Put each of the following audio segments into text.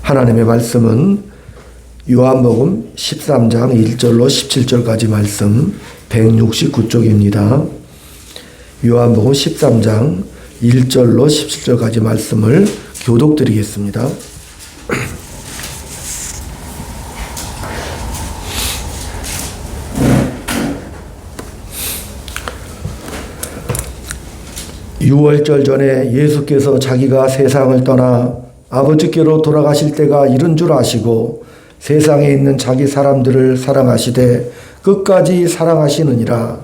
하나님의 말씀은 요한복음 13장 1절로 17절까지 말씀 169쪽입니다. 요한복음 13장 1절로 17절까지 말씀을 교독드리겠습니다. 유월절 전에 예수께서 자기가 세상을 떠나 아버지께로 돌아가실 때가 이른 줄 아시고 세상에 있는 자기 사람들을 사랑하시되 끝까지 사랑하시느니라.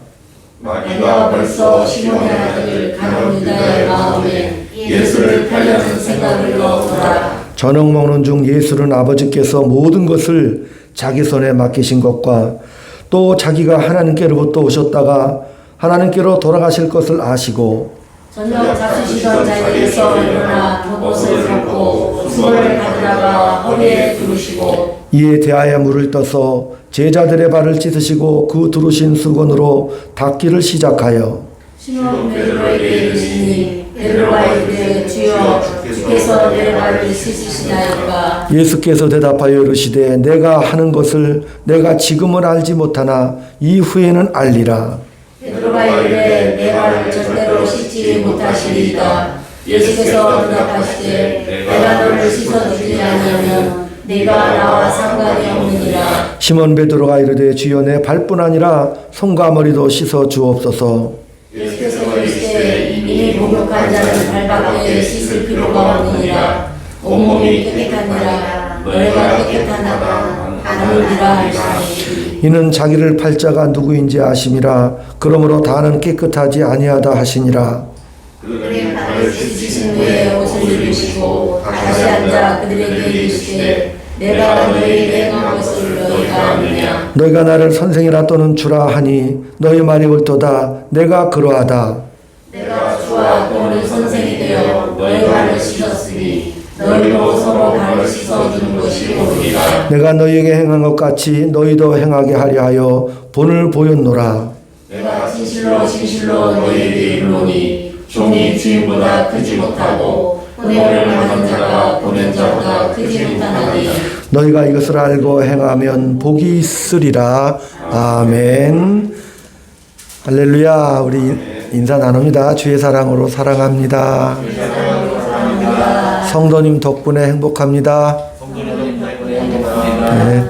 마귀가 벌써 시몬의 아들 가룟 유다의 마음에 예수를 팔려는 생각을 넣었더라. 저녁 먹는 중 예수는 아버지께서 모든 것을 자기 손에 맡기신 것과 또 자기가 하나님께로부터 오셨다가 하나님께로 돌아가실 것을 아시고 저녁 잡수시던 자리에서 일어나 겉옷을 벗고 수건을 가져다가 허리에 두르시고 이에 대하여 물을 떠서 제자들의 발을 씻으시고 그 두르신 수건으로 닦기를 시작하여 시몬 베드로에게 이르시니 베드로가 이르되 주여 주께서 내 발을 씻으시나이까. 예수께서 대답하여 이르시되 내가 하는 것을 내가 지금은 알지 못하나 이후에는 알리라. 베드로가 이르되 내 발을 절대로 씻지 못하시리이다. 예수께서 대답하시되 내가 너를 씻어주지 아니하면 네가 나와 상관이 없느니라. 시몬 베드로가 이르되 주여 내 발뿐 아니라 손과 머리도 씻어 주옵소서. 예수께서 이르시되 이미 목욕한 자는 발밖에 씻을 필요가 없느니라. 온몸이 깨끗하니라. 너희가 깨끗하나가 아느니라 하시니 이는 자기를 팔 자가 누구인지 아심이라. 그러므로 다는 깨끗하지 아니하다 하시니라. 그들의 발을 씻으신 후에 옷을 입으시고 다시 앉아 그들에게 이르시되 내가 너희에게 행한 것을 너희가 아느냐. 너희가 나를 선생이라 또는 주라 하니 너희 말이 옳도다. 내가 그러하다. 내가 주와 또는 선생이 되어 너희 발을 씻었으니 너희도 서로 발을 씻어주는 것이 옳으리라. 내가 너희에게 행한 것 같이 너희도 행하게 하려 하여 본을 보였노라. 내가 진실로 진실로 너희에게 이르노니 종이 주인보다 크지 못하고 보내를 받은 자가 보낸 자보다 크지 못하나니. 너희가 이것을 알고 행하면 복이 있으리라. 아멘. 할렐루야. 우리 인사 나눕니다. 주의 사랑으로 사랑합니다. 성도님 덕분에 행복합니다. 네,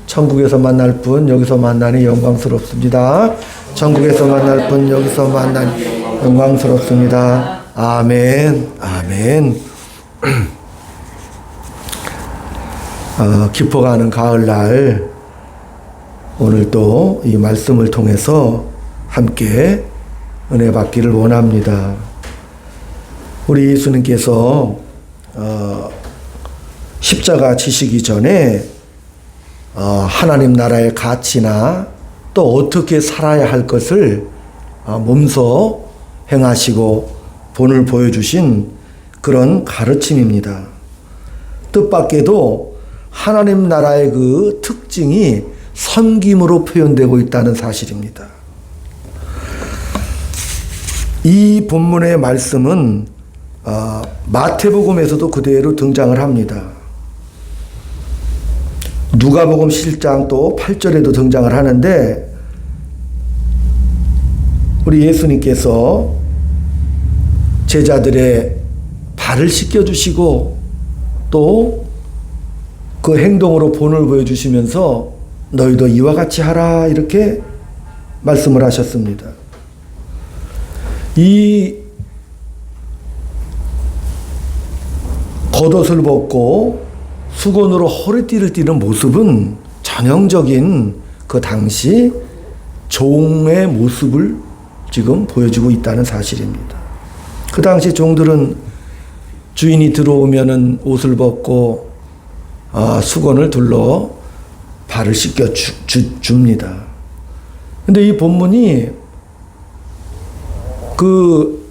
천국에서 만날 분 여기서 만나니 영광스럽습니다. 천국에서 만날 분 여기서 만나니 영광스럽습니다. 아멘. 아멘. 깊어가는 가을날 오늘 또 이 말씀을 통해서 함께 은혜 받기를 원합니다. 우리 예수님께서 십자가 지시기 전에 하나님 나라의 가치나 또 어떻게 살아야 할 것을 몸소 행하시고 본을 보여주신 그런 가르침입니다. 뜻밖에도 하나님 나라의 그 특징이 섬김으로 표현되고 있다는 사실입니다. 이 본문의 말씀은 마태복음에서도 그대로 등장을 합니다. 누가복음 7장 또 8절에도 등장을 하는데 우리 예수님께서 제자들의 발을 씻겨주시고 또 그 행동으로 본을 보여주시면서 너희도 이와 같이 하라 이렇게 말씀을 하셨습니다. 이 겉옷을 벗고 수건으로 허리띠를 띠는 모습은 전형적인 그 당시 종의 모습을 지금 보여주고 있다는 사실입니다. 그 당시 종들은 주인이 들어오면은 옷을 벗고 수건을 둘러 발을 씻겨 줍니다. 근데 이 본문이 그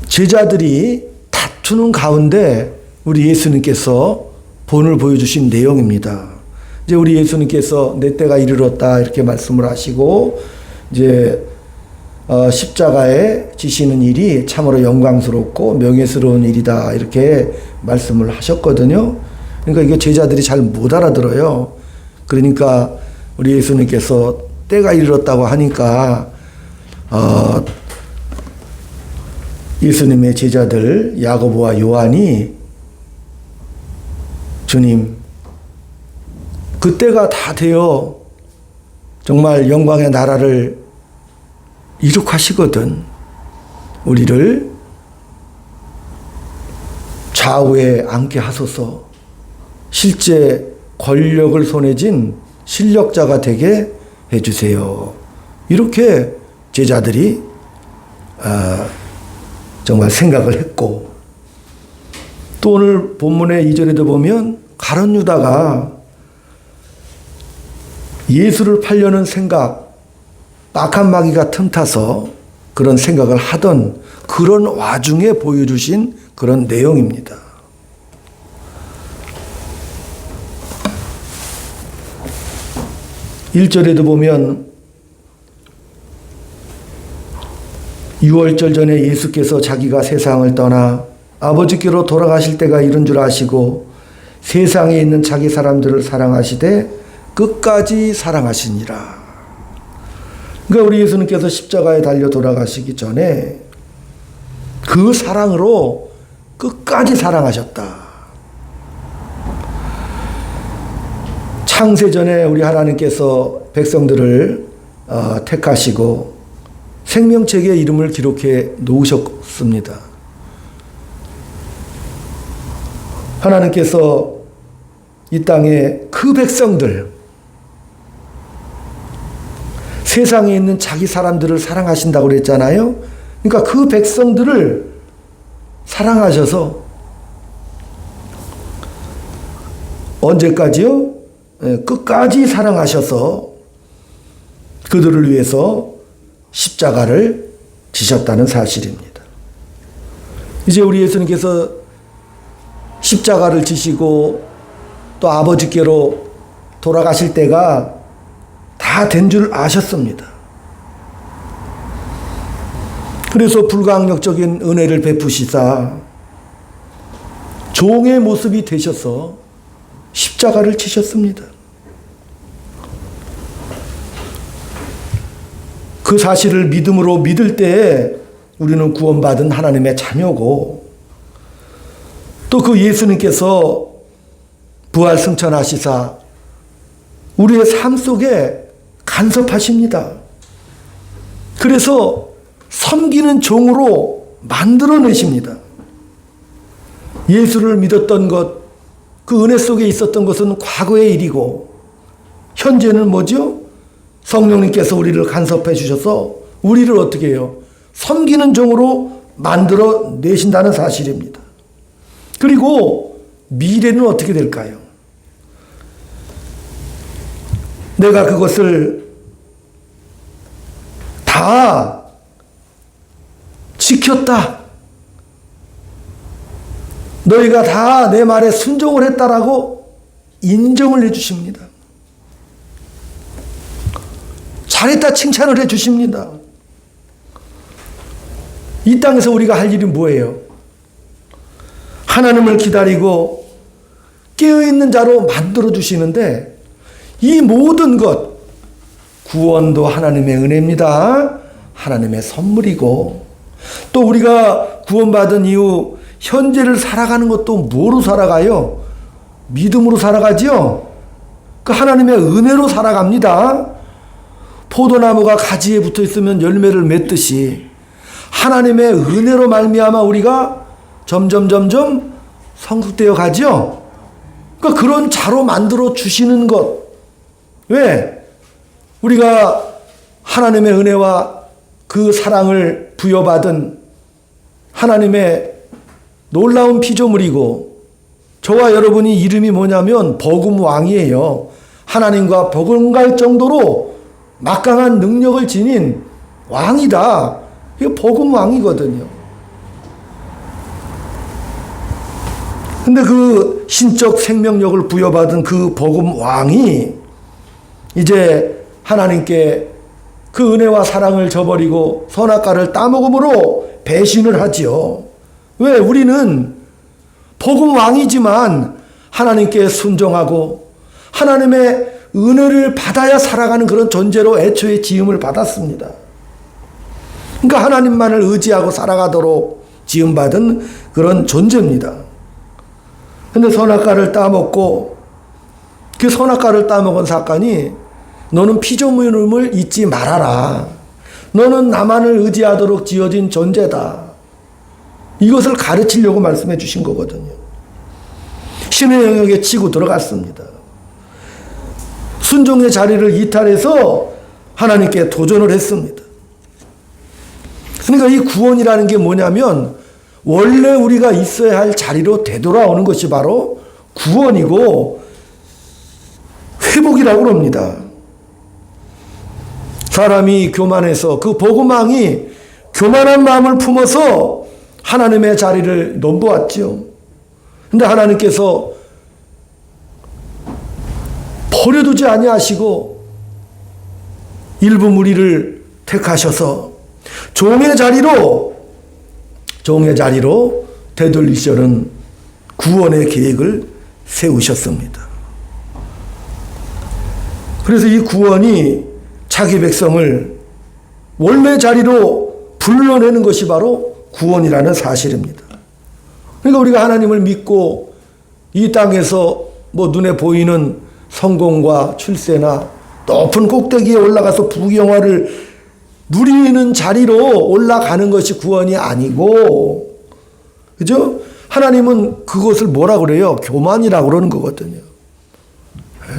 제자들이 다투는 가운데 우리 예수님께서 본을 보여주신 내용입니다. 이제 우리 예수님께서 내 때가 이르렀다 이렇게 말씀을 하시고 이제 십자가에 지시는 일이 참으로 영광스럽고 명예스러운 일이다 이렇게 말씀을 하셨거든요. 그러니까 이게 제자들이 잘 못 알아들어요. 그러니까 우리 예수님께서 때가 이르렀다고 하니까 예수님의 제자들 야고보와 요한이 주님 그때가 다 되어 정말 영광의 나라를 이룩하시거든 우리를 좌우에 앉게 하소서 실제 권력을 손에 쥔 실력자가 되게 해주세요. 이렇게 제자들이 정말 생각을 했고 또 오늘 본문의 2절에도 보면 가룟 유다가 예수를 팔려는 생각 악한 마귀가 틈타서 그런 생각을 하던 그런 와중에 보여주신 그런 내용입니다. (1절에도) 보면 6월절 전에 예수께서 자기가 세상을 떠나 아버지께로 돌아가실 때가 이른 줄 아시고 세상에 있는 자기 사람들을 사랑하시되 끝까지 사랑하시니라. 그러니까 우리 예수님께서 십자가에 달려 돌아가시기 전에 그 사랑으로 끝까지 사랑하셨다. 창세전에 우리 하나님께서 백성들을 택하시고 생명책에 이름을 기록해 놓으셨습니다. 하나님께서 이 땅에 그 백성들 세상에 있는 자기 사람들을 사랑하신다고 그랬잖아요. 그러니까 그 백성들을 사랑하셔서 언제까지요? 끝까지 사랑하셔서 그들을 위해서 십자가를 지셨다는 사실입니다. 이제 우리 예수님께서 십자가를 지시고 또 아버지께로 돌아가실 때가 다 된 줄 아셨습니다. 그래서 불가항력적인 은혜를 베푸시사 종의 모습이 되셔서 십자가를 치셨습니다. 그 사실을 믿음으로 믿을 때에 우리는 구원받은 하나님의 자녀고 또 그 예수님께서 부활 승천하시사 우리의 삶 속에 간섭하십니다. 그래서 섬기는 종으로 만들어내십니다. 예수를 믿었던 것, 그 은혜 속에 있었던 것은 과거의 일이고 현재는 뭐죠? 성령님께서 우리를 간섭해 주셔서 우리를 어떻게 해요? 섬기는 종으로 만들어내신다는 사실입니다. 그리고 미래는 어떻게 될까요? 내가 그것을 다 지켰다. 너희가 다 내 말에 순종을 했다라고 인정을 해 주십니다. 잘했다 칭찬을 해 주십니다. 이 땅에서 우리가 할 일이 뭐예요? 하나님을 기다리고 깨어있는 자로 만들어 주시는데 이 모든 것 구원도 하나님의 은혜입니다. 하나님의 선물이고 또 우리가 구원받은 이후 현재를 살아가는 것도 뭐로 살아가요? 믿음으로 살아가지요. 그 하나님의 은혜로 살아갑니다. 포도나무가 가지에 붙어 있으면 열매를 맺듯이 하나님의 은혜로 말미암아 우리가 점점 성숙되어 가지요. 그러니까 그런 자로 만들어 주시는 것. 왜? 우리가 하나님의 은혜와 그 사랑을 부여받은 하나님의 놀라운 피조물이고 저와 여러분이 이름이 뭐냐면 복음왕이에요. 하나님과 버금갈 정도로 막강한 능력을 지닌 왕이다. 이게 복음왕이거든요. 근데 그 신적 생명력을 부여받은 그 복음왕이 이제 하나님께 그 은혜와 사랑을 저버리고 선악과를 따먹음으로 배신을 하지요. 왜? 우리는 복음 왕이지만 하나님께 순종하고 하나님의 은혜를 받아야 살아가는 그런 존재로 애초에 지음을 받았습니다. 그러니까 하나님만을 의지하고 살아가도록 지음받은 그런 존재입니다. 근데 선악과를 따먹고 그 선악과를 따먹은 사건이 너는 피조물을 잊지 말아라. 너는 나만을 의지하도록 지어진 존재다. 이것을 가르치려고 말씀해 주신 거거든요. 신의 영역에 치고 들어갔습니다. 순종의 자리를 이탈해서 하나님께 도전을 했습니다. 그러니까 이 구원이라는 게 뭐냐면 원래 우리가 있어야 할 자리로 되돌아오는 것이 바로 구원이고 회복이라고 합니다. 사람이 교만해서 그 복음왕이 교만한 마음을 품어서 하나님의 자리를 넘보았지요. 근데 하나님께서 버려두지 아니하시고 일부 무리를 택하셔서 종의 자리로 되돌리시려는 구원의 계획을 세우셨습니다. 그래서 이 구원이 자기 백성을 원래 자리로 불러내는 것이 바로 구원이라는 사실입니다. 그러니까 우리가 하나님을 믿고 이 땅에서 뭐 눈에 보이는 성공과 출세나 높은 꼭대기에 올라가서 부귀영화를 누리는 자리로 올라가는 것이 구원이 아니고, 그죠? 하나님은 그것을 뭐라 그래요? 교만이라고 그러는 거거든요.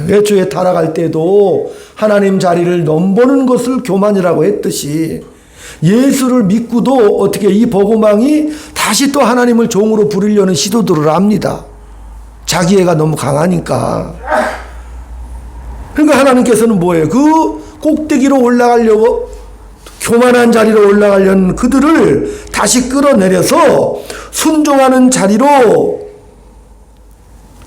애초에 타락할 때도 하나님 자리를 넘보는 것을 교만이라고 했듯이 예수를 믿고도 어떻게 이 복음왕이 다시 또 하나님을 종으로 부리려는 시도들을 합니다. 자기애가 너무 강하니까. 그러니까 하나님께서는 뭐예요? 그 꼭대기로 올라가려고 교만한 자리로 올라가려는 그들을 다시 끌어내려서 순종하는 자리로,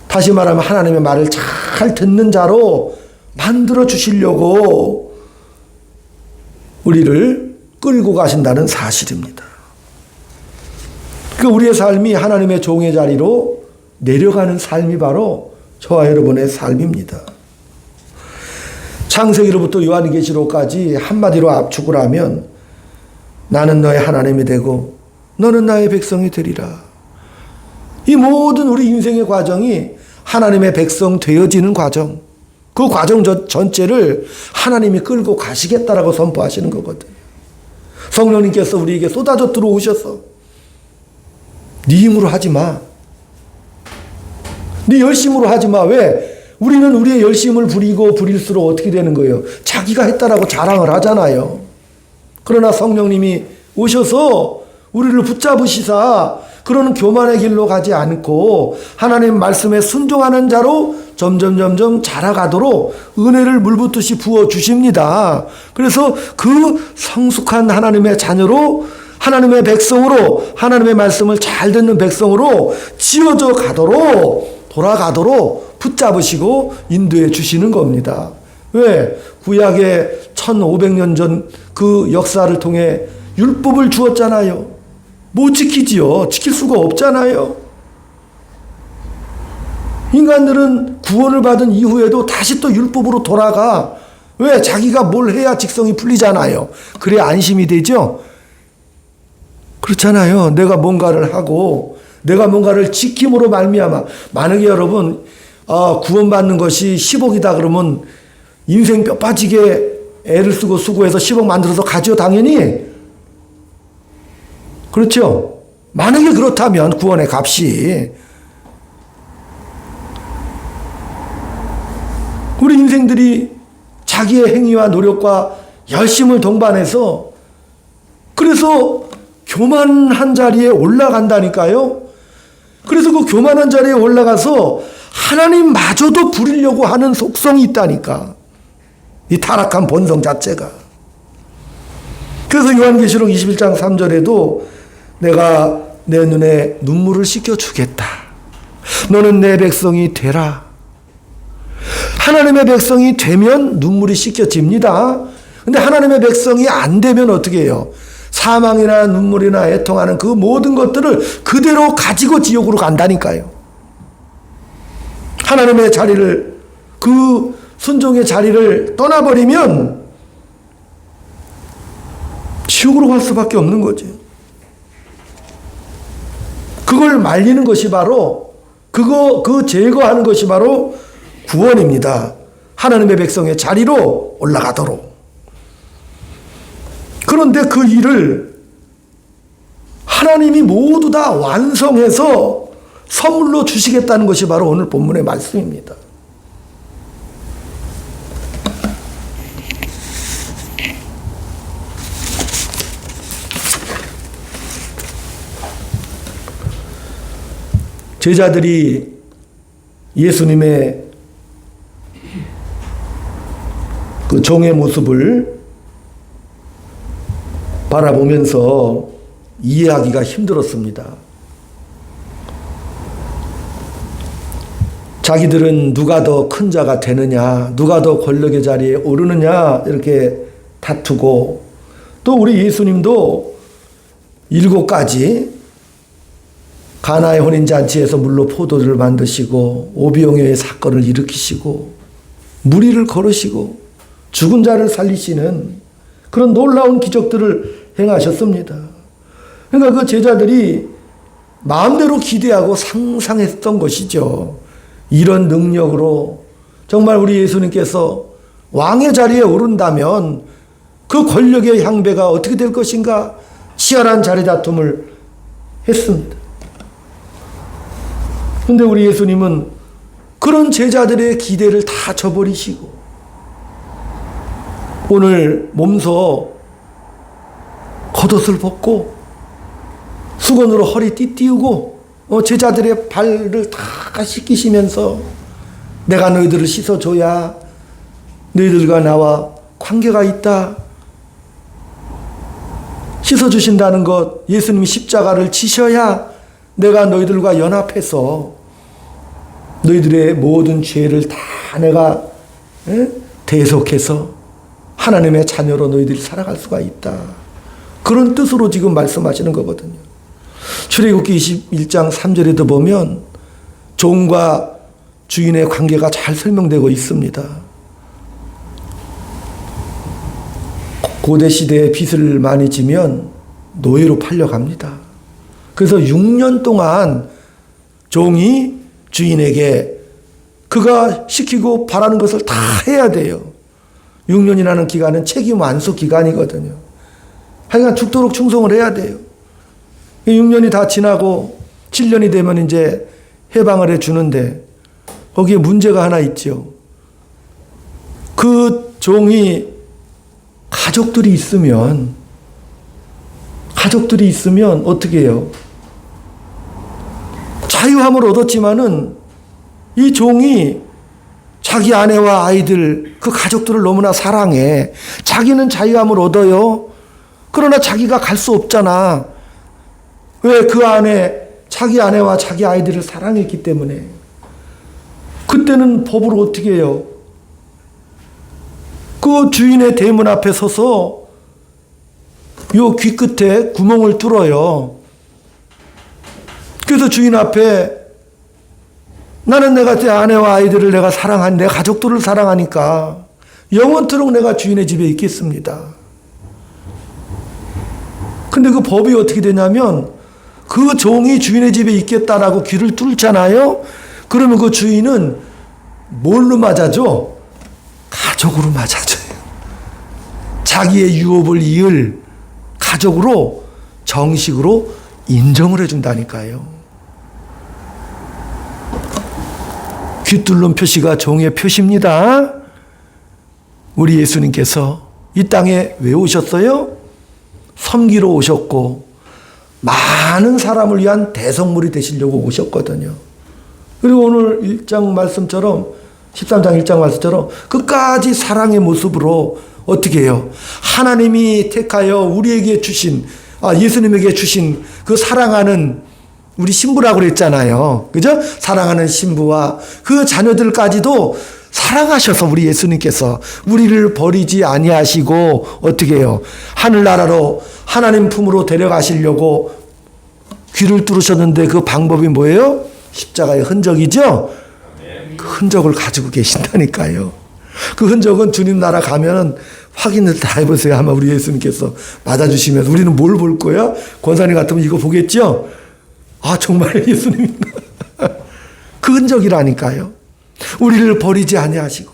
다시 말하면 하나님의 말을 잘 듣는 자로 만들어 주시려고 우리를 끌고 가신다는 사실입니다. 그러니까 우리의 삶이 하나님의 종의 자리로 내려가는 삶이 바로 저와 여러분의 삶입니다. 창세기로부터 요한계시록까지 한마디로 압축을 하면 나는 너의 하나님이 되고 너는 나의 백성이 되리라. 이 모든 우리 인생의 과정이 하나님의 백성 되어지는 과정, 그 과정 전체를 하나님이 끌고 가시겠다라고 선포하시는 거거든요. 성령님께서 우리에게 쏟아져 들어오셔서 네 힘으로 하지 마. 네 열심으로 하지 마. 왜? 우리는 우리의 열심을 부릴수록 어떻게 되는 거예요? 자기가 했다라고 자랑을 하잖아요. 그러나 성령님이 오셔서 우리를 붙잡으시사 그런 교만의 길로 가지 않고 하나님 말씀에 순종하는 자로 점점 자라가도록 은혜를 물붓듯이 부어주십니다. 그래서 그 성숙한 하나님의 자녀로, 하나님의 백성으로, 하나님의 말씀을 잘 듣는 백성으로 지어져 가도록, 돌아가도록 붙잡으시고 인도해 주시는 겁니다. 왜? 구약의 1500년 전 그 역사를 통해 율법을 주었잖아요. 못 지키지요. 지킬 수가 없잖아요. 인간들은 구원을 받은 이후에도 다시 또 율법으로 돌아가. 왜? 자기가 뭘 해야 직성이 풀리잖아요. 그래야 안심이 되죠. 그렇잖아요. 내가 뭔가를 하고 내가 뭔가를 지킴으로 말미암아. 만약에 여러분 구원받는 것이 10억이다 그러면 인생 뼈 빠지게 애를 쓰고 수고해서 10억 만들어서 가죠. 당연히. 그렇죠. 만약에 그렇다면 구원의 값이, 우리 인생들이 자기의 행위와 노력과 열심을 동반해서 그래서 교만한 자리에 올라간다니까요. 그래서 그 교만한 자리에 올라가서 하나님마저도 부리려고 하는 속성이 있다니까. 이 타락한 본성 자체가. 그래서 요한계시록 21장 3절에도 내가 내 눈에 눈물을 씻겨주겠다. 너는 내 백성이 되라. 하나님의 백성이 되면 눈물이 씻겨집니다. 근데 하나님의 백성이 안 되면 어떻게 해요? 사망이나 눈물이나 애통하는 그 모든 것들을 그대로 가지고 지옥으로 간다니까요. 하나님의 자리를, 그 순종의 자리를 떠나버리면 지옥으로 갈 수밖에 없는 거죠. 그걸 말리는 것이 바로, 그 제거하는 것이 바로 구원입니다. 하나님의 백성의 자리로 올라가도록. 그런데 그 일을 하나님이 모두 다 완성해서 선물로 주시겠다는 것이 바로 오늘 본문의 말씀입니다. 제자들이 예수님의 그 종의 모습을 바라보면서 이해하기가 힘들었습니다. 자기들은 누가 더 큰 자가 되느냐, 누가 더 권력의 자리에 오르느냐 이렇게 다투고, 또 우리 예수님도 7가지 가나의 혼인잔치에서 물로 포도주를 만드시고 오비용의 사건을 일으키시고 무리를 걸으시고 죽은 자를 살리시는 그런 놀라운 기적들을 행하셨습니다. 그러니까 그 제자들이 마음대로 기대하고 상상했던 것이죠. 이런 능력으로 정말 우리 예수님께서 왕의 자리에 오른다면 그 권력의 향배가 어떻게 될 것인가 치열한 자리 다툼을 했습니다. 그런데 우리 예수님은 그런 제자들의 기대를 다 저버리시고 오늘 몸소 겉옷을 벗고 수건으로 허리 띠띠우고 제자들의 발을 다 씻기시면서 내가 너희들을 씻어줘야 너희들과 나와 관계가 있다. 씻어주신다는 것, 예수님이 십자가를 지셔야 내가 너희들과 연합해서 너희들의 모든 죄를 다 내가 대속해서 하나님의 자녀로 너희들이 살아갈 수가 있다. 그런 뜻으로 지금 말씀하시는 거거든요. 출애굽기 21장 3절에도 보면 종과 주인의 관계가 잘 설명되고 있습니다. 고대 시대에 빚을 많이 지면 노예로 팔려갑니다. 그래서 6년 동안 종이 주인에게 그가 시키고 바라는 것을 다 해야 돼요. 6년이라는 기간은 책임 완수 기간이거든요. 하여간 죽도록 충성을 해야 돼요. 6년이 다 지나고 7년이 되면 이제 해방을 해주는데 거기에 문제가 하나 있죠. 그 종이 가족들이 있으면 어떻게 해요? 자유함을 얻었지만은 이 종이 자기 아내와 아이들, 그 가족들을 너무나 사랑해. 자기는 자유함을 얻어요. 그러나 자기가 갈 수 없잖아. 왜? 그 안에 자기 아내와 자기 아이들을 사랑했기 때문에. 그때는 법으로 어떻게 해요? 그 주인의 대문 앞에 서서 요 귀 끝에 구멍을 뚫어요. 그래서 주인 앞에 나는 내가 내 아내와 아이들을 내가 사랑한 내 가족들을 사랑하니까 영원토록 내가 주인의 집에 있겠습니다. 근데 그 법이 어떻게 되냐면 그 종이 주인의 집에 있겠다라고 귀를 뚫잖아요. 그러면 그 주인은 뭘로 맞아줘? 가족으로 맞아줘요. 자기의 유업을 이을 가족으로 정식으로 인정을 해준다니까요. 귀뚫는 표시가 종의 표시입니다. 우리 예수님께서 이 땅에 왜 오셨어요? 섬기러 오셨고 많은 사람을 위한 대성물이 되시려고 오셨거든요. 그리고 오늘 1장 말씀처럼 13장 1장 말씀처럼 끝까지 사랑의 모습으로 어떻게 해요? 하나님이 택하여 우리에게 주신 예수님에게 주신 그 사랑하는 우리 신부라고 그랬잖아요. 그죠? 사랑하는 신부와 그 자녀들까지도 사랑하셔서 우리 예수님께서 우리를 버리지 아니하시고 어떻게 해요? 하늘나라로 하나님 품으로 데려가시려고 귀를 뚫으셨는데 그 방법이 뭐예요? 십자가의 흔적이죠? 그 흔적을 가지고 계신다니까요. 그 흔적은 주님 나라 가면 확인을 다 해보세요. 아마 우리 예수님께서 맞아주시면서 우리는 뭘 볼 거야? 권사님 같으면 이거 보겠죠? 아, 정말 예수님. 그 흔적이라니까요. 우리를 버리지 아니하시고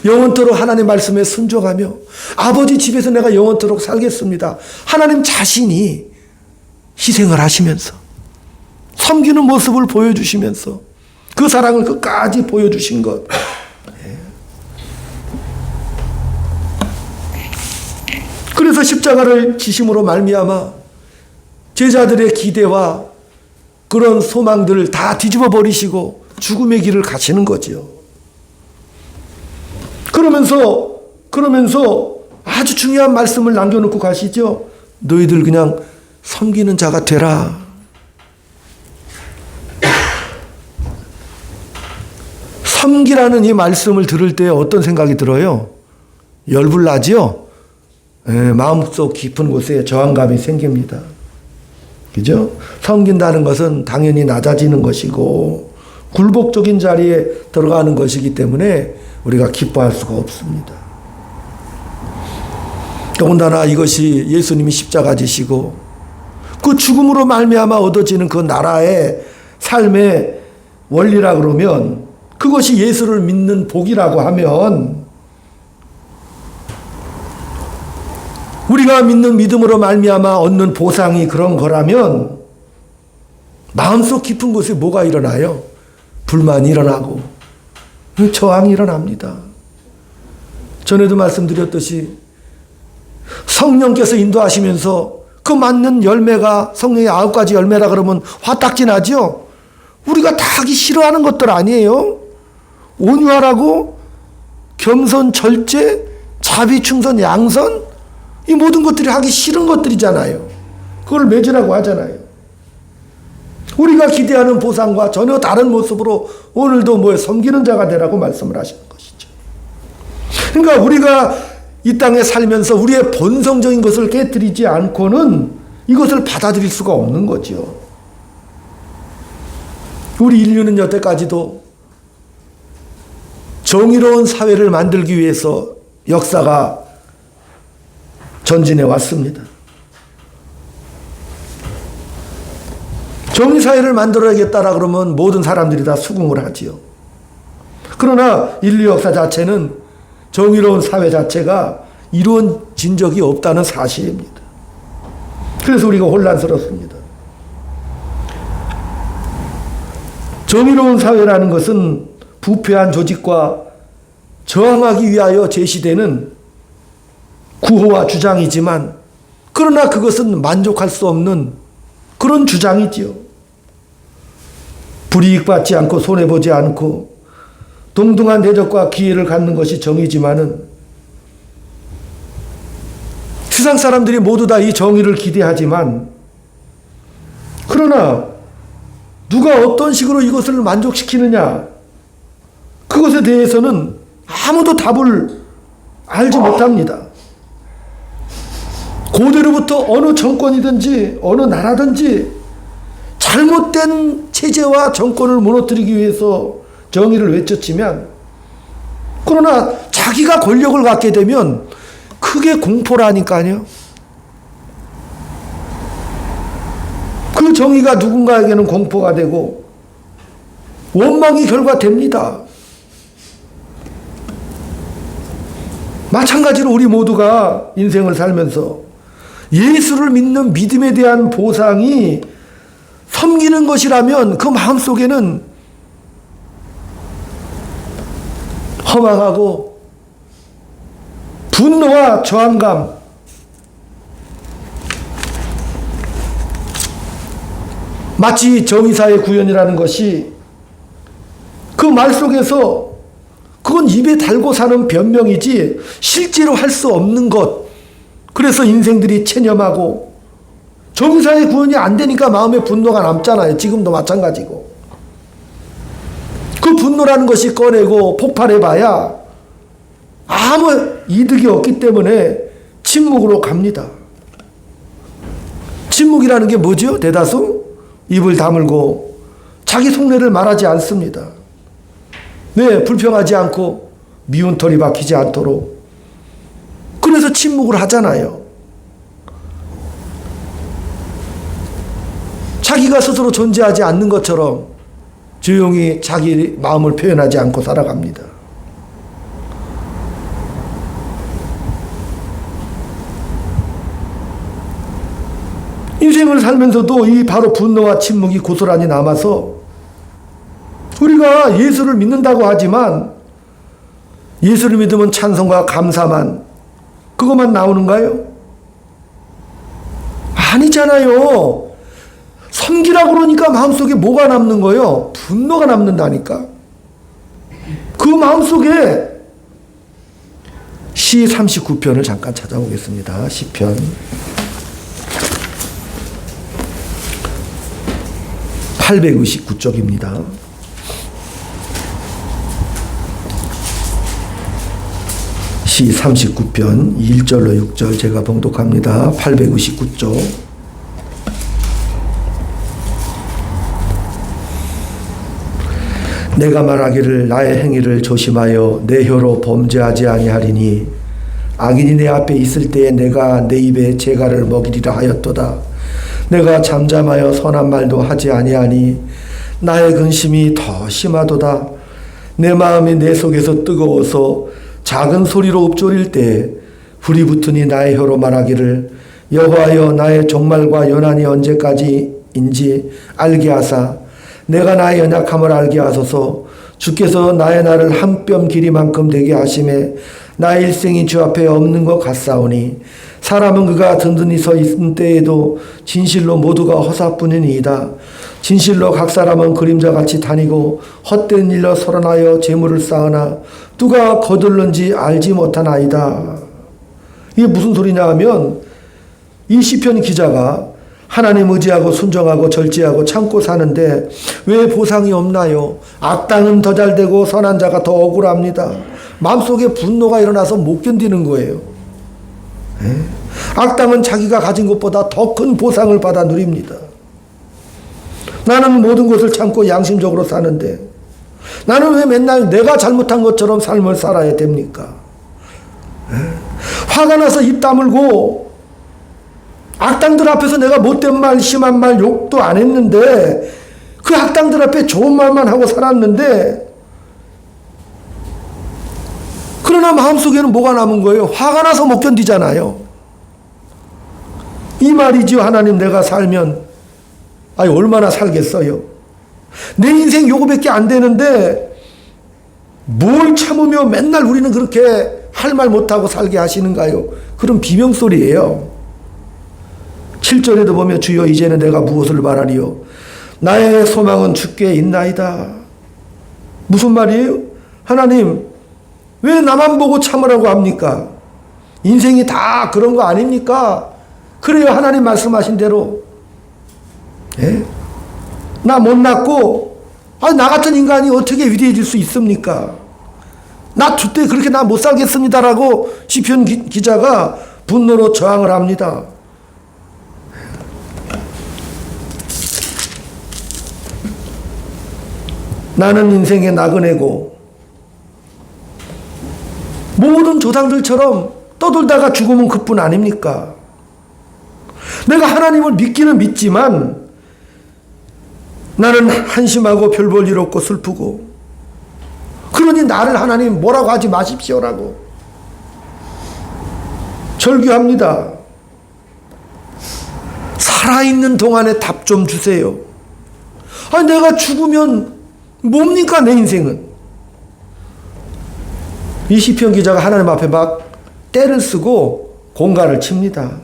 영원토록 하나님 말씀에 순종하며 아버지 집에서 내가 영원토록 살겠습니다. 하나님 자신이 희생을 하시면서 섬기는 모습을 보여주시면서 그 사랑을 끝까지 보여주신 것. 그래서 십자가를 지심으로 말미암아 제자들의 기대와 그런 소망들을 다 뒤집어 버리시고 죽음의 길을 가시는 거지요. 그러면서 아주 중요한 말씀을 남겨놓고 가시죠. 너희들 그냥 섬기는 자가 되라. 섬기라는 이 말씀을 들을 때 어떤 생각이 들어요? 열불나지요? 마음속 깊은 곳에 저항감이 생깁니다. 그죠? 섬긴다는 것은 당연히 낮아지는 것이고 굴복적인 자리에 들어가는 것이기 때문에 우리가 기뻐할 수가 없습니다. 더군다나 이것이 예수님이 십자가 지시고 그 죽음으로 말미암아 얻어지는 그 나라의 삶의 원리라 그러면 그것이 예수를 믿는 복이라고 하면 우리가 믿는 믿음으로 말미암아 얻는 보상이 그런 거라면 마음속 깊은 곳에 뭐가 일어나요? 불만이 일어나고 저항이 일어납니다. 전에도 말씀드렸듯이 성령께서 인도하시면서 그 맞는 열매가 성령의 9가지 열매라 그러면 화딱지 나죠? 우리가 다 하기 싫어하는 것들 아니에요? 온유하라고 겸손, 절제, 자비, 충성, 양선 이 모든 것들이 하기 싫은 것들이잖아요. 그걸 맺으라고 하잖아요. 우리가 기대하는 보상과 전혀 다른 모습으로 오늘도 섬기는 자가 되라고 말씀을 하시는 것이죠. 그러니까 우리가 이 땅에 살면서 우리의 본성적인 것을 깨뜨리지 않고는 이것을 받아들일 수가 없는 거죠. 우리 인류는 여태까지도 정의로운 사회를 만들기 위해서 역사가 전진해 왔습니다. 정의사회를 만들어야겠다라 그러면 모든 사람들이 다 수긍을 하지요. 그러나 인류 역사 자체는 정의로운 사회 자체가 이루어진 적이 없다는 사실입니다. 그래서 우리가 혼란스럽습니다. 정의로운 사회라는 것은 부패한 조직과 저항하기 위하여 제시되는 구호와 주장이지만 그러나 그것은 만족할 수 없는 그런 주장이지요. 불이익받지 않고 손해보지 않고 동등한 대접과 기회를 갖는 것이 정의지만은 세상 사람들이 모두 다 이 정의를 기대하지만 그러나 누가 어떤 식으로 이것을 만족시키느냐 그것에 대해서는 아무도 답을 알지 못합니다. 고대로부터 어느 정권이든지 어느 나라든지 잘못된 체제와 정권을 무너뜨리기 위해서 정의를 외쳤지만 그러나 자기가 권력을 갖게 되면 크게 공포라니까요. 그 정의가 누군가에게는 공포가 되고 원망이 결과됩니다. 마찬가지로 우리 모두가 인생을 살면서 예수를 믿는 믿음에 대한 보상이 섬기는 것이라면 그 마음속에는 허망하고 분노와 저항감, 마치 정의사의 구현이라는 것이 그 말 속에서 그건 입에 달고 사는 변명이지 실제로 할 수 없는 것. 그래서 인생들이 체념하고 정의사의 구현이 안 되니까 마음에 분노가 남잖아요. 지금도 마찬가지고. 그 분노라는 것이 꺼내고 폭발해봐야 아무 이득이 없기 때문에 침묵으로 갑니다. 침묵이라는 게 뭐죠? 대다수 입을 다물고 자기 속내를 말하지 않습니다. 네, 불평하지 않고 미운 털이 박히지 않도록. 그래서 침묵을 하잖아요. 자기가 스스로 존재하지 않는 것처럼 조용히 자기 마음을 표현하지 않고 살아갑니다. 인생을 살면서도 이 바로 분노와 침묵이 고스란히 남아서 우리가 예수를 믿는다고 하지만 예수를 믿으면 찬송과 감사만 그것만 나오는가요? 아니잖아요. 섬기라고 그러니까 마음속에 뭐가 남는 거예요? 분노가 남는다니까. 그 마음속에 시 39편을 잠깐 찾아보겠습니다. 시편 829쪽입니다. 시 39편 1절로 6절 제가 봉독합니다. 829쪽. 내가 말하기를 나의 행위를 조심하여 내 혀로 범죄하지 아니하리니 악인이 내 앞에 있을 때에 내가 내 입에 재갈을 먹이리라 하였도다. 내가 잠잠하여 선한 말도 하지 아니하니 나의 근심이 더 심하도다. 내 마음이 내 속에서 뜨거워서 작은 소리로 읊조릴 때 불이 붙으니 나의 혀로 말하기를 여호와여 나의 종말과 연한이 언제까지인지 알게 하사 내가 나의 연약함을 알게 하소서. 주께서 나의 날을 한 뼘 길이만큼 되게 하심에 나의 일생이 주 앞에 없는 것 같사오니 사람은 그가 든든히 서 있는 때에도 진실로 모두가 허사뿐이니이다. 진실로 각 사람은 그림자같이 다니고 헛된 일로 서론하여 재물을 쌓으나 누가 거둘는지 알지 못하나이다. 이게 무슨 소리냐 하면 이 시편 기자가 하나님 의지하고 순종하고 절제하고 참고 사는데 왜 보상이 없나요? 악당은 더 잘되고 선한 자가 더 억울합니다. 마음속에 분노가 일어나서 못 견디는 거예요. 악당은 자기가 가진 것보다 더 큰 보상을 받아 누립니다. 나는 모든 것을 참고 양심적으로 사는데 나는 왜 맨날 내가 잘못한 것처럼 삶을 살아야 됩니까? 화가 나서 입 다물고 악당들 앞에서 내가 못된 말, 심한 말, 욕도 안 했는데 그 악당들 앞에 좋은 말만 하고 살았는데 그러나 마음속에는 뭐가 남은 거예요? 화가 나서 못 견디잖아요. 이 말이지요. 하나님 내가 살면 얼마나 살겠어요? 내 인생 요거밖에 안 되는데 뭘 참으며 맨날 우리는 그렇게 할 말 못하고 살게 하시는가요? 그런 비명소리예요. 7절에도 보면 주여 이제는 내가 무엇을 말하리요? 나의 소망은 주께 있나이다. 무슨 말이에요? 하나님 왜 나만 보고 참으라고 합니까? 인생이 다 그런 거 아닙니까? 그래요. 하나님 말씀하신 대로 나 못났고 나 같은 인간이 어떻게 위대해질 수 있습니까? 나 주때 그렇게 나 못 살겠습니다라고 시편 기자가 분노로 저항을 합니다. 나는 인생의 나그네고 모든 조상들처럼 떠돌다가 죽으면 그뿐 아닙니까? 내가 하나님을 믿기는 믿지만 나는 한심하고 별 볼 일 없고 슬프고 그러니 나를 하나님 뭐라고 하지 마십시오라고 절규합니다. 살아있는 동안에 답 좀 주세요. 내가 죽으면 뭡니까 내 인생은? 이 시편 기자가 하나님 앞에 막 때를 쓰고 공갈을 칩니다.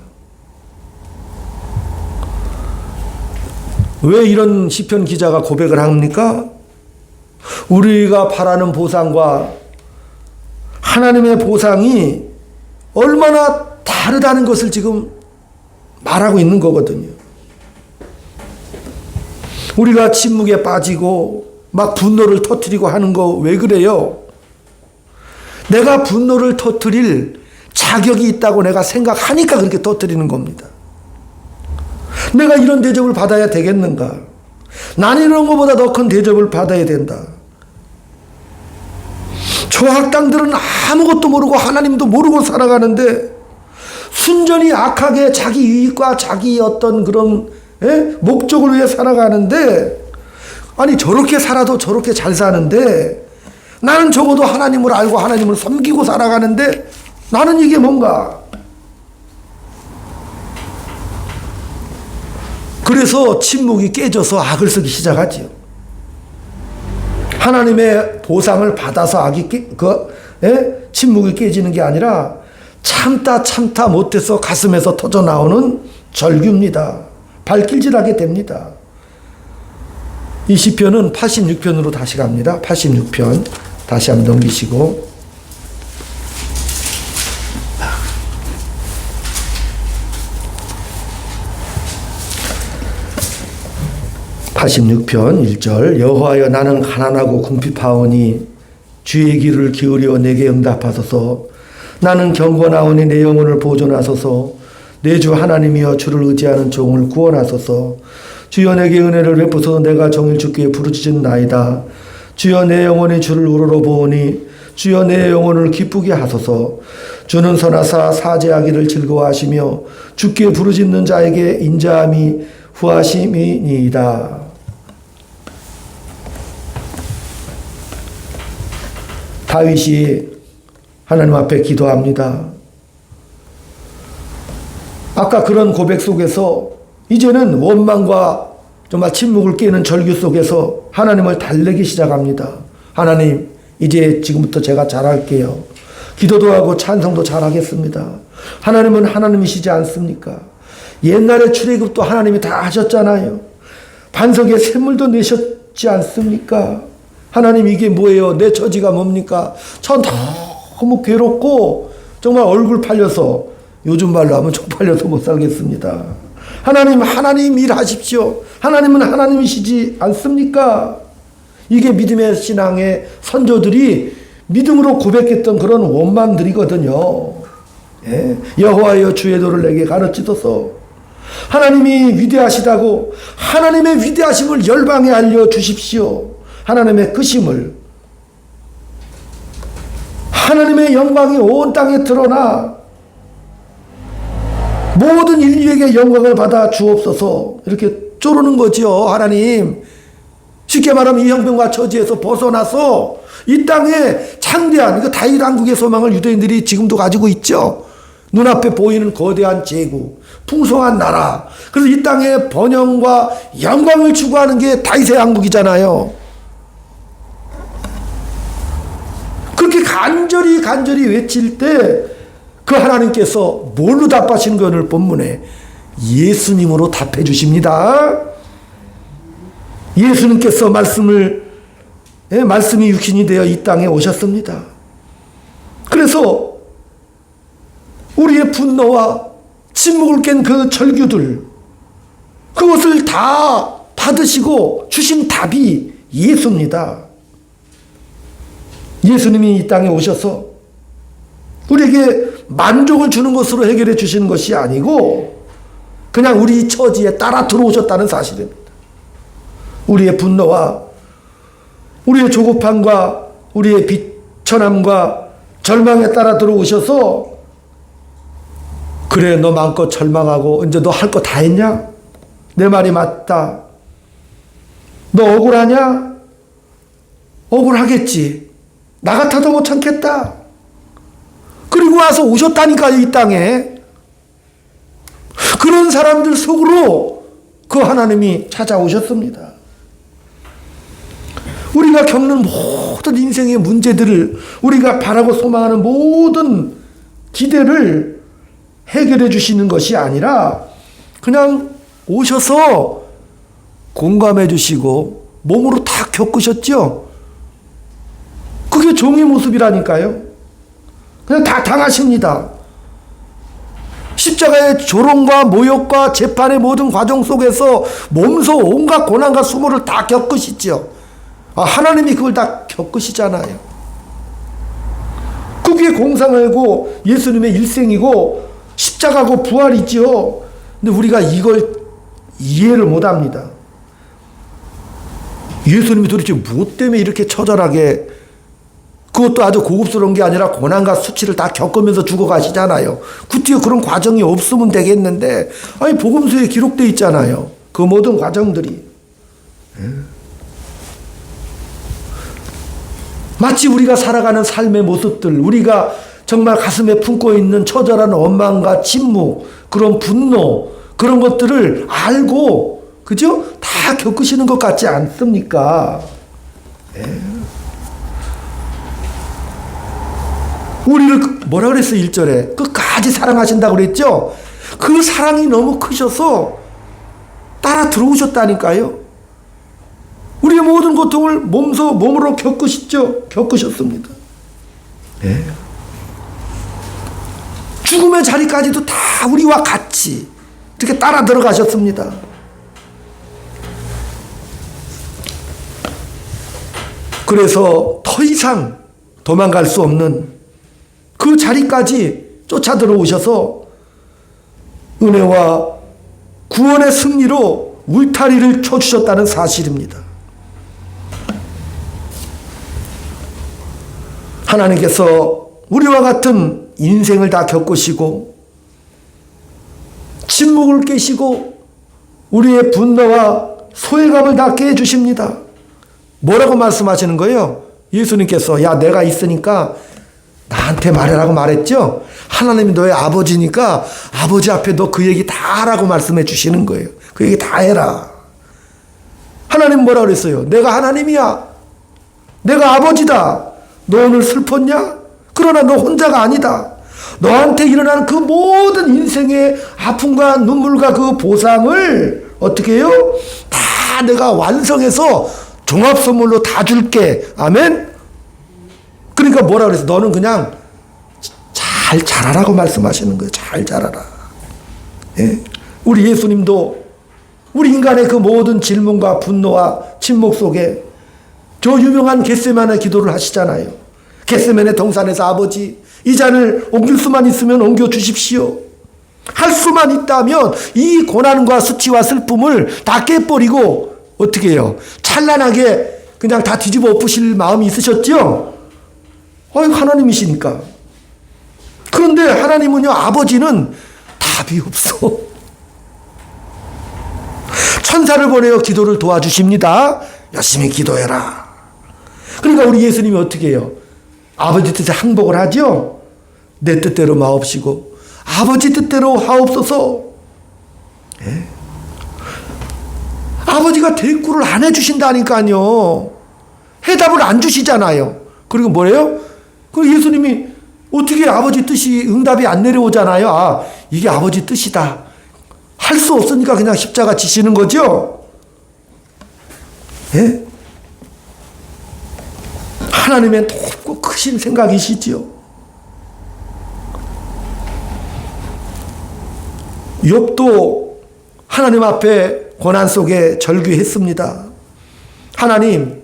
왜 이런 시편 기자가 고백을 합니까? 우리가 바라는 보상과 하나님의 보상이 얼마나 다르다는 것을 지금 말하고 있는 거거든요. 우리가 침묵에 빠지고 막 분노를 터뜨리고 하는 거 왜 그래요? 내가 분노를 터뜨릴 자격이 있다고 내가 생각하니까 그렇게 터뜨리는 겁니다. 내가 이런 대접을 받아야 되겠는가? 나는 이런 것보다 더 큰 대접을 받아야 된다. 저 악당들은 아무것도 모르고 하나님도 모르고 살아가는데 순전히 악하게 자기 유익과 자기 어떤 그런 목적을 위해 살아가는데, 아니 저렇게 살아도 저렇게 잘 사는데 나는 적어도 하나님을 알고 하나님을 섬기고 살아가는데 나는 이게 뭔가? 그래서 침묵이 깨져서 악을 쓰기 시작하지요. 하나님의 보상을 받아서 침묵이 깨지는 게 아니라 참다 못해서 가슴에서 터져 나오는 절규입니다. 발길질하게 됩니다. 이 시편은 86편으로 다시 갑니다. 86편 다시 한번 넘기시고, (86편) 1절 여호와여 나는 가난하고 궁핍하오니 주의 귀를 기울여 내게 응답하소서. 나는 경건하오니 내 영혼을 보존하소서. 내 주 하나님이여 주를 의지하는 종을 구원하소서. 주여 내게 은혜를 베푸소서. 내가 종일 주께 부르짖은나이다. 주여 내 영혼이 주를 우러러보오니 주여 내 영혼을 기쁘게 하소서. 주는 선하사 사죄하기를 즐거워하시며 주께 부르짖는 자에게 인자함이 후하심이니이다. 다윗이 하나님 앞에 기도합니다. 아까 그런 고백 속에서 이제는 원망과 정말 침묵을 깨는 절규 속에서 하나님을 달래기 시작합니다. 하나님, 이제 지금부터 제가 잘할게요. 기도도 하고 찬송도 잘하겠습니다. 하나님은 하나님이시지 않습니까? 옛날에 출애굽도 하나님이 다 하셨잖아요. 반석에 샘물도 내셨지 않습니까? 하나님, 이게 뭐예요? 내 처지가 뭡니까? 전 너무 괴롭고 정말 얼굴 팔려서, 요즘 말로 하면 쪽팔려서 못 살겠습니다. 하나님 일하십시오. 하나님은 하나님이시지 않습니까? 이게 믿음의 신앙의 선조들이 믿음으로 고백했던 그런 원망들이거든요. 예. 여호와여 주의 도를 내게 가르치소서. 하나님이 위대하시다고 하나님의 위대하심을 열방에 알려주십시오. 하나님의 크심을, 하나님의 영광이 온 땅에 드러나 모든 인류에게 영광을 받아 주옵소서. 이렇게 쪼르는 거죠. 하나님, 쉽게 말하면 이 형편과 처지에서 벗어나서 이 땅에 창대한, 이거 다윗 왕국의 소망을 유대인들이 지금도 가지고 있죠. 눈앞에 보이는 거대한 제국, 풍성한 나라. 그래서 이 땅에 번영과 영광을 추구하는 게 다윗의 왕국이잖아요. 그렇게 간절히 외칠 때 그 하나님께서 뭘로 답하시는 거 오늘 본문에 예수님으로 답해 주십니다. 예수님께서 말씀이 육신이 되어 이 땅에 오셨습니다. 그래서 우리의 분노와 침묵을 깬 그 절규들, 그것을 다 받으시고 주신 답이 예수입니다. 예수님이 이 땅에 오셔서 우리에게 만족을 주는 것으로 해결해 주시는 것이 아니고 그냥 우리 처지에 따라 들어오셨다는 사실입니다. 우리의 분노와 우리의 조급함과 우리의 비천함과 절망에 따라 들어오셔서, 그래 너 마음껏 절망하고 이제 너 할 거 다 했냐? 내 말이 맞다. 너 억울하냐? 억울하겠지. 나 같아도 못 참겠다. 그리고 와서 오셨다니까요, 이 땅에. 그런 사람들 속으로 그 하나님이 찾아오셨습니다. 우리가 겪는 모든 인생의 문제들을, 우리가 바라고 소망하는 모든 기대를 해결해 주시는 것이 아니라 그냥 오셔서 공감해 주시고 몸으로 다 겪으셨죠. 그게 종의 모습이라니까요. 그냥 다 당하십니다. 십자가의 조롱과 모욕과 재판의 모든 과정 속에서 몸소 온갖 고난과 수모를 다 겪으시죠. 하나님이 그걸 다 겪으시잖아요. 그게 공생애고 예수님의 일생이고 십자가고 부활이지요. 근데 우리가 이걸 이해를 못합니다. 예수님이 도대체 무엇 때문에 이렇게 처절하게, 그것도 아주 고급스러운 게 아니라 고난과 수치를 다 겪으면서 죽어가시잖아요. 굳이 그런 과정이 없으면 되겠는데, 아니 복음서에 기록되어 있잖아요. 그 모든 과정들이. 마치 우리가 살아가는 삶의 모습들, 우리가 정말 가슴에 품고 있는 처절한 원망과 침묵, 그런 분노, 그런 것들을 알고, 그죠? 다 겪으시는 것 같지 않습니까? 우리를 뭐라 그랬어요? 1절에 끝까지 사랑하신다고 그랬죠? 그 사랑이 너무 크셔서 따라 들어오셨다니까요. 우리의 모든 고통을 몸으로 겪으셨습니다. 죽음의 자리까지도 다 우리와 같이 이렇게 따라 들어가셨습니다. 그래서 더 이상 도망갈 수 없는 그 자리까지 쫓아 들어오셔서 은혜와 구원의 승리로 울타리를 쳐주셨다는 사실입니다. 하나님께서 우리와 같은 인생을 다 겪으시고 침묵을 깨시고 우리의 분노와 소외감을 다 깨주십니다. 뭐라고 말씀하시는 거예요? 예수님께서 야 내가 있으니까 나한테 말해라고 말했죠? 하나님이 너의 아버지니까 아버지 앞에 너 그 얘기 다 하라고 말씀해 주시는 거예요. 그 얘기 다 해라. 하나님 뭐라 그랬어요? 내가 하나님이야. 내가 아버지다. 너 오늘 슬펐냐? 그러나 너 혼자가 아니다. 너한테 일어나는 그 모든 인생의 아픔과 눈물과 그 보상을 어떻게 해요? 다 내가 완성해서 종합 선물로 다 줄게. 아멘? 그러니까 뭐라 그랬어? 너는 그냥 잘 자라라고 말씀하시는 거예요. 잘 자라라. 예? 우리 예수님도 우리 인간의 그 모든 질문과 분노와 침묵 속에 저 유명한 겟세마네 기도를 하시잖아요. 겟세마네 동산에서 아버지 이 잔을 옮길 수만 있으면 옮겨 주십시오. 할 수만 있다면 이 고난과 수치와 슬픔을 다 깨버리고 어떻게 해요? 찬란하게 그냥 다 뒤집어 엎으실 마음이 있으셨죠? 하나님이시니까. 그런데 하나님은요, 아버지는 답이 없어. 천사를 보내어 기도를 도와주십니다. 열심히 기도해라. 그러니까 우리 예수님이 어떻게 해요? 아버지 뜻에 항복을 하죠? 내 뜻대로 마옵시고 아버지 뜻대로 하옵소서. 예? 아버지가 대꾸를 안 해주신다니까요. 해답을 안 주시잖아요. 그리고 뭐래요? 그리고 예수님이 어떻게 아버지 뜻이 응답이 안 내려오잖아요. 이게 아버지 뜻이다. 할 수 없으니까 그냥 십자가 지시는 거죠. 예? 하나님의 높고 크신 생각이시지요. 욥도 하나님 앞에 고난 속에 절규했습니다. 하나님,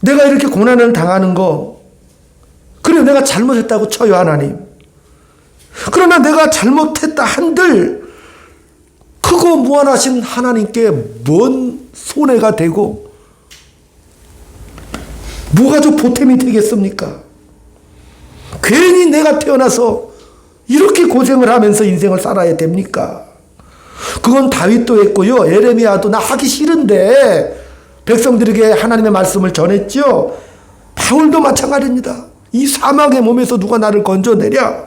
내가 이렇게 고난을 당하는 거, 그래 내가 잘못했다고 쳐요 하나님. 그러나 내가 잘못했다 한들 크고 무한하신 하나님께 뭔 손해가 되고 뭐가 저 보탬이 되겠습니까? 괜히 내가 태어나서 이렇게 고생을 하면서 인생을 살아야 됩니까? 그건 다윗도 했고요. 예레미야도 나 하기 싫은데 백성들에게 하나님의 말씀을 전했죠. 바울도 마찬가지입니다. 이 사망의 몸에서 누가 나를 건져내랴.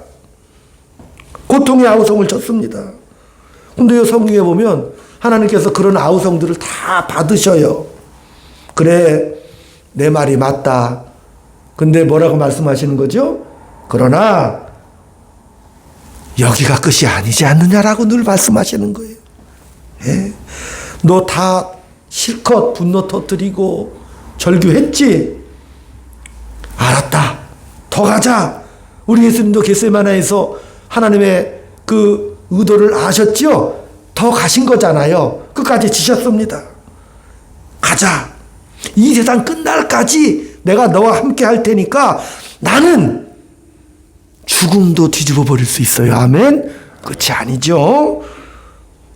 고통의 아우성을 쳤습니다. 근데 성경에 보면 하나님께서 그런 아우성들을 다 받으셔요. 그래, 내 말이 맞다. 근데 뭐라고 말씀하시는 거죠? 그러나 여기가 끝이 아니지 않느냐라고 늘 말씀하시는 거예요. 예? 너 다 실컷 분노 터뜨리고 절규했지? 알았다. 더 가자. 우리 예수님도 겟세마네에서 하나님의 그 의도를 아셨죠? 더 가신 거잖아요. 끝까지 지셨습니다. 가자. 이 세상 끝날까지 내가 너와 함께 할 테니까 나는 죽음도 뒤집어 버릴 수 있어요. 아멘? 끝이 아니죠.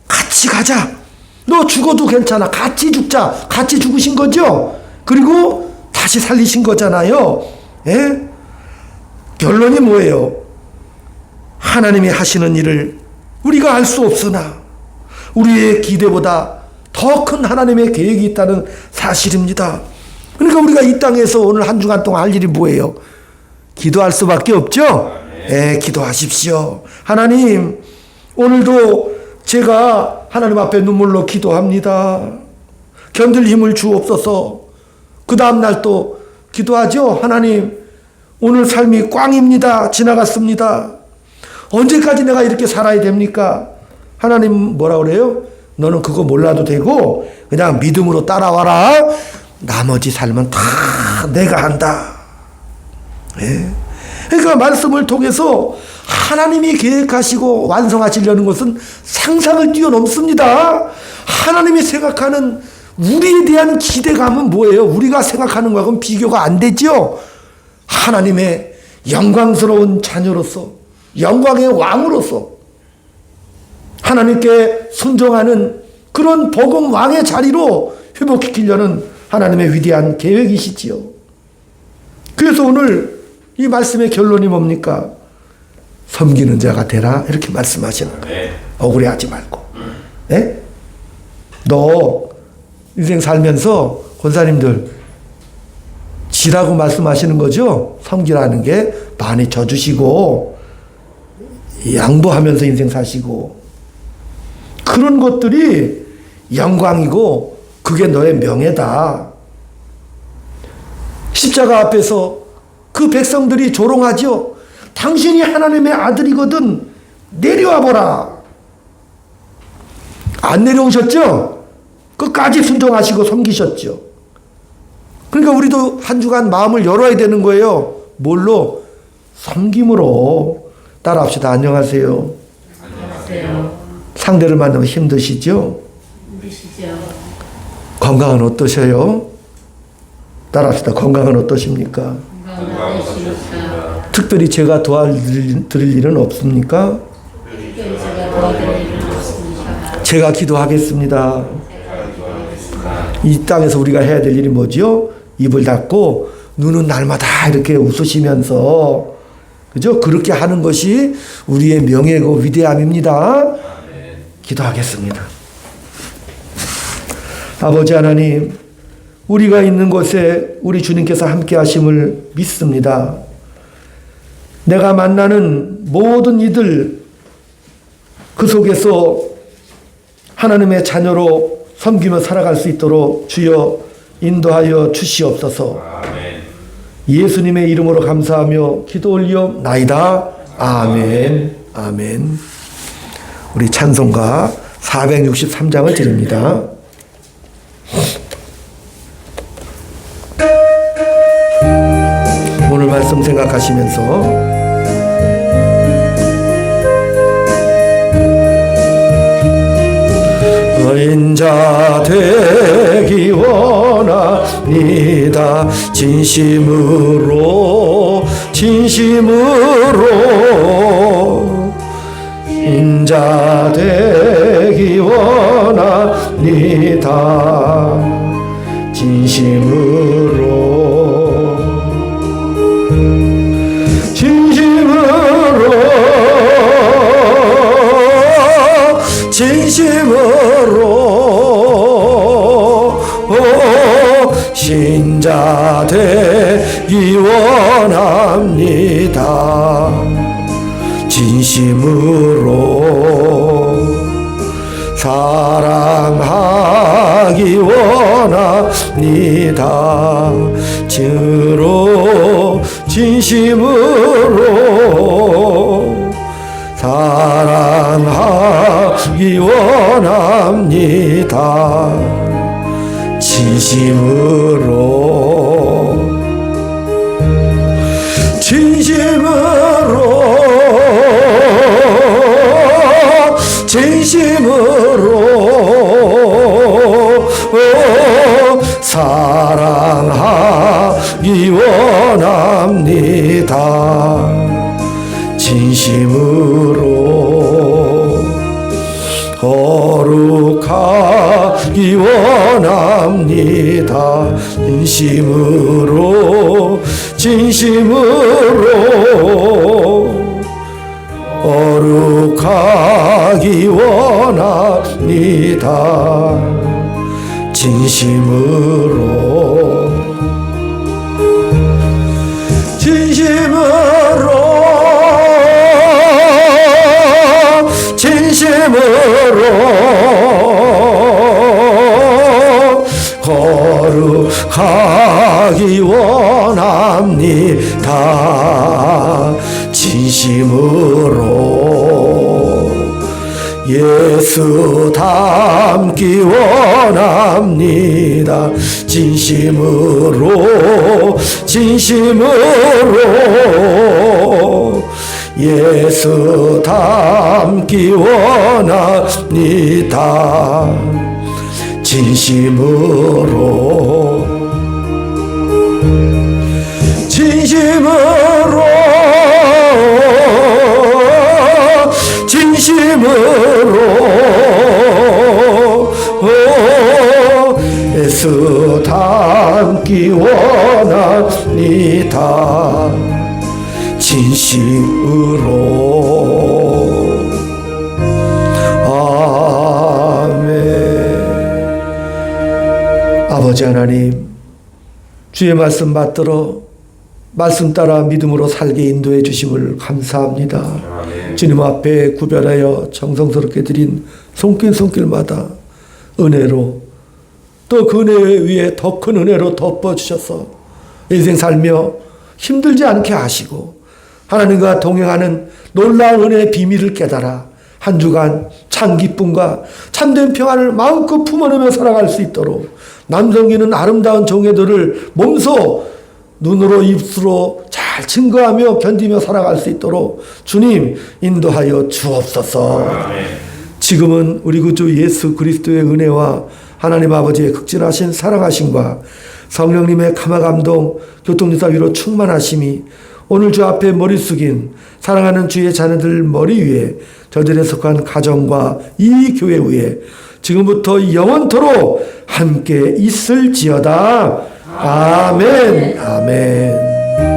같이 가자. 너 죽어도 괜찮아. 같이 죽자. 같이 죽으신 거죠? 그리고 다시 살리신 거잖아요. 예? 결론이 뭐예요? 하나님이 하시는 일을 우리가 알 수 없으나 우리의 기대보다 더 큰 하나님의 계획이 있다는 사실입니다. 그러니까 우리가 이 땅에서 오늘 한 주간 동안 할 일이 뭐예요? 기도할 수밖에 없죠? 예, 기도하십시오. 하나님, 오늘도 제가 하나님 앞에 눈물로 기도합니다. 견딜 힘을 주옵소서. 그 다음날 또 기도하죠. 하나님, 오늘 삶이 꽝입니다. 지나갔습니다. 언제까지 내가 이렇게 살아야 됩니까? 하나님 뭐라 그래요? 너는 그거 몰라도 되고 그냥 믿음으로 따라와라. 나머지 삶은 다 내가 한다. 예. 그러니까 말씀을 통해서 하나님이 계획하시고 완성하시려는 것은 상상을 뛰어넘습니다. 하나님이 생각하는 우리에 대한 기대감은 뭐예요? 우리가 생각하는 것과는 비교가 안 되죠. 하나님의 영광스러운 자녀로서, 영광의 왕으로서 하나님께 순종하는 그런 복음 왕의 자리로 회복시키려는 하나님의 위대한 계획이시지요. 그래서 오늘 이 말씀의 결론이 뭡니까? 섬기는 자가 되라, 이렇게 말씀하시는 거예요. 억울해하지 말고. 네? 너 인생 살면서 권사님들 지라고 말씀하시는 거죠? 섬기라는 게 많이 져주시고 양보하면서 인생 사시고 그런 것들이 영광이고 그게 너의 명예다. 십자가 앞에서 그 백성들이 조롱하죠. 당신이 하나님의 아들이거든 내려와 보라. 안 내려오셨죠? 끝까지 순종하시고 섬기셨죠. 그러니까 우리도 한 주간 마음을 열어야 되는 거예요. 뭘로? 섬김으로. 따라합시다. 안녕하세요. 안녕하세요. 상대를 만나면 힘드시죠? 힘드시죠? 건강은 어떠셔요? 따라합시다. 건강은 어떠십니까? 건강하십니까? 특별히 제가 도와드릴 일은 없습니까? 특별히 제가 도와드릴 일은 없습니까? 제가 기도하겠습니다. 이 땅에서 우리가 해야 될 일이 뭐죠? 입을 닫고 눈은 날마다 이렇게 웃으시면서, 그죠? 그렇게 하는 것이 우리의 명예고 위대함입니다. 기도하겠습니다. 아버지 하나님, 우리가 있는 곳에 우리 주님께서 함께 하심을 믿습니다. 내가 만나는 모든 이들 그 속에서 하나님의 자녀로 섬기며 살아갈 수 있도록 주여 인도하여 주시옵소서. 아멘. 예수님의 이름으로 감사하며 기도 올리옵나이다. 아멘. 아멘. 우리 찬송가 463장을 드립니다. 오늘 말씀 생각하시면서 인자 되기 원합니다. 진심으로 인자 되기 원합니다. 진심으로 신자 되기 원합니다. 진심으로 사랑하기 원합니다. 진심으로 사랑하기 원합니다. 진심으로 사랑 원합니다. 진심으로 거룩하기 원합니다. 진심으로 거룩하기 원합니다. 진심으로 거룩하기 원합니다. 진심으로 예수 닮기 원합니다. 진심으로 예수 닮기 원합니다. 진심으로 예수 닮기 원합니다. 진심으로. 아멘. 아버지 하나님, 주의 말씀 받들어 말씀 따라 믿음으로 살게 인도해 주심을 감사합니다. 아멘. 주님 앞에 구별하여 정성스럽게 드린 손길마다 은혜로, 또 그 은혜 위에 더 큰 은혜로 덮어주셔서 인생 살며 힘들지 않게 하시고 하나님과 동행하는 놀라운 은혜의 비밀을 깨달아 한 주간 참 기쁨과 참된 평안을 마음껏 품어내며 살아갈 수 있도록 남성기는 아름다운 종애들을 몸소 눈으로 입술로 잘 증거하며 견디며 살아갈 수 있도록 주님 인도하여 주옵소서. 지금은 우리 구주 예수 그리스도의 은혜와 하나님 아버지의 극진하신 사랑하심과 성령님의 감화감동 교통주사 위로 충만하심이 오늘 주 앞에 머리 숙인 사랑하는 주의 자녀들 머리 위에 저들에 속한 가정과 이 교회 위에 지금부터 영원토록 함께 있을지어다. 아멘. 아멘.